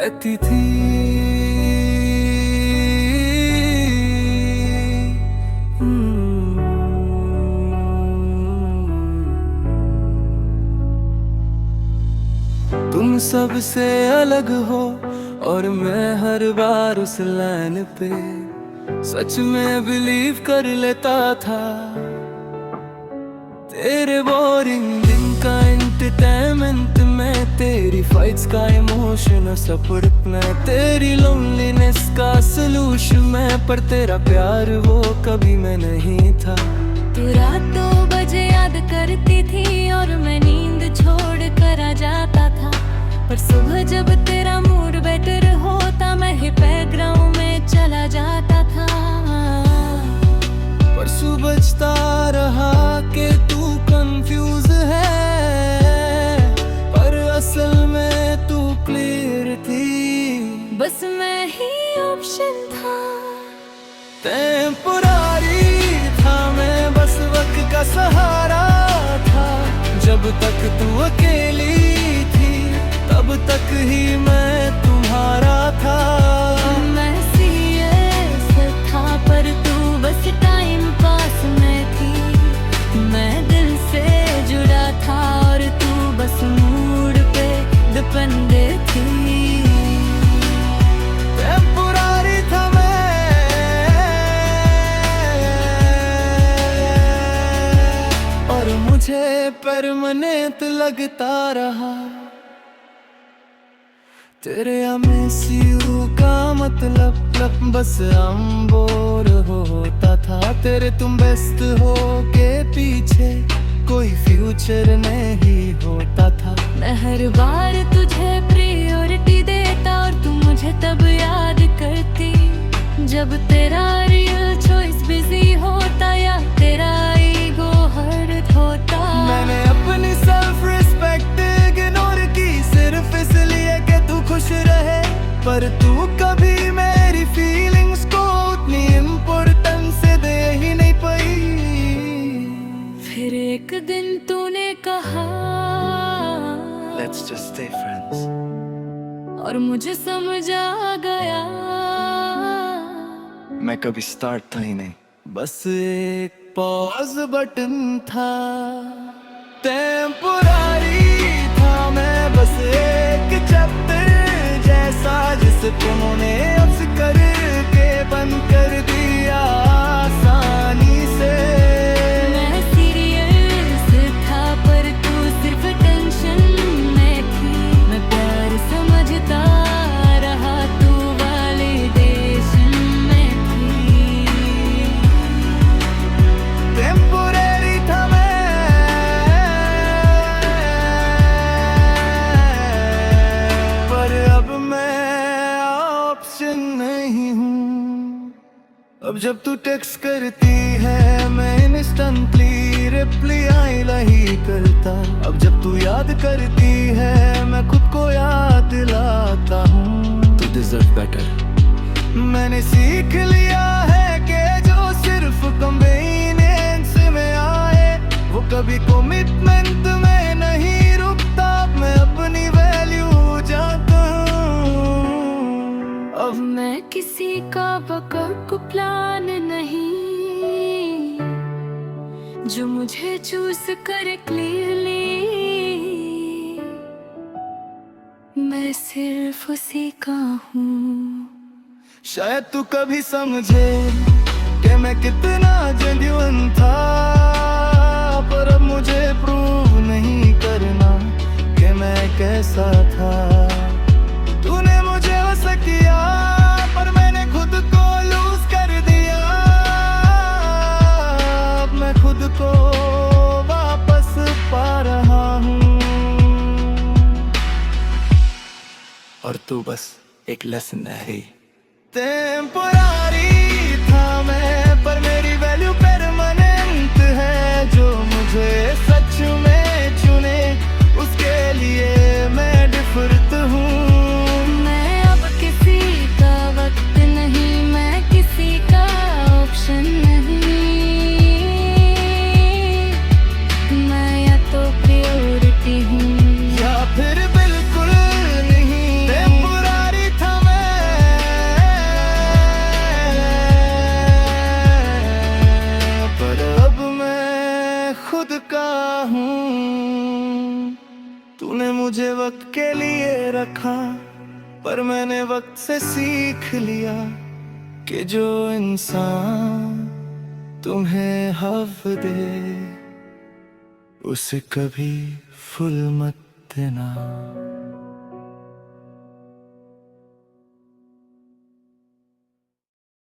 रहती थी। तुम सबसे अलग हो और मैं हर बार उस लाइन पे सच में बिलीव कर लेता था। तेरे बोरिंग दिन का एंटरटेनमेंट में, तेरी फाइट्स का इमोशनल सपोर्ट में, तेरी लोनलीनेस का सलूशन में, पर तेरा प्यार वो कभी मैं नहीं था। तू रात 2 बजे याद करती थी और मैं नींद छोड़ कर आ जाता था, पर सुबह जब तेरा मूड बेटर होता मैं ही बैकग्राउंड में चला जाता था। पर बचता रहा कि तू कंफ्यूज है, पर असल में तू क्लियर थी। बस मैं ही ऑप्शन था, टेम्पररी था मैं, बस वक्त का सहारा था। जब तक तू अकेली थी तब तक ही मैं तुम्हारा था। मैं सीरियस था पर तू बस टाइम पास में थी। मैं दिल से जुड़ा था और तू बस मूड पे डिपेंड थी। टेम्पररी था मैं और मुझे परमानेंट लगता रहा। तेरे MSU का मतलब बस हम बोर होता था। तेरे तुम बेस्ट हो के पीछे कोई फ्यूचर नहीं होता था। मैं हर बार तुझे प्रायोरिटी देता और तू मुझे तब याद करती जब तेरा रियल चॉइस बिजी होता या तेरा ईगो हर्ट होता। मैंने अपनी सेल्फ रिस्पेक्ट इग्नोर की सिर्फ इसलिए कि तू खुश रहे, पर तू कभी मेरी फीलिंग्स को उतनी इम्पोर्टेंस दे ही नहीं पाई। फिर एक दिन तूने कहा Let's just stay friends, और मुझे समझ आ गया मैं कभी स्टार्ट था ही नहीं, बस एक पॉज बटन था। टेम्पररी था मैं, बस एक चैप्टर जैसा जिसे तुमने अब करके बंद कर दिया आसानी से। मैं सीरियस था पर तू सिर्फ टेंशन में थी। मैं प्यार समझता रहा, तू वैलिडेशन में थी। टेम्पररी था मैं पर अब मैं ऑप्शन नहीं हूँ। अब जब तू टेक्स्ट करती है मैं इंस्टेंटली रिप्लाई नहीं करता। अब जब तू याद करती है मैं खुद को याद दिलाता हूँ। तू डिजर्व बेटर। मैंने सीख लिया है कि जो सिर्फ कन्वीनियंस में आए वो कभी कमिटमेंट में नहीं रुकता। मैं अपनी वैल्यू जानता हूँ। अब मैं किसी का बैकअप प्लान नहीं, जो मुझे चूज करे क्लियरली। मैं सिर्फ उसी का हूँ। शायद तू कभी समझे कि मैं कितना जेन्युइन था, पर अब मुझे प्रूव नहीं करना कि मैं कैसा था। तूने मुझे वस किया पर मैंने खुद को लूज कर दिया। अब मैं खुद को वापस पा रहा हूँ और तू बस एक लेसन है। टेम्पररी था मैं पर मेरी वैल्यू परमानेंट है। जो मुझे सच में चुने उसके लिए मैं डिफरेंट हूँ। मैं अब किसी का वक्त नहीं, मैं किसी का ऑप्शन नहीं। मैं या तो प्रायोरिटी हूँ या फिर बिल्कुल नहीं। टेम्पररी मुझे वक्त के लिए रखा, पर मैंने वक्त से सीख लिया कि जो इंसान तुम्हें हव दे उसे कभी फूल मत देना।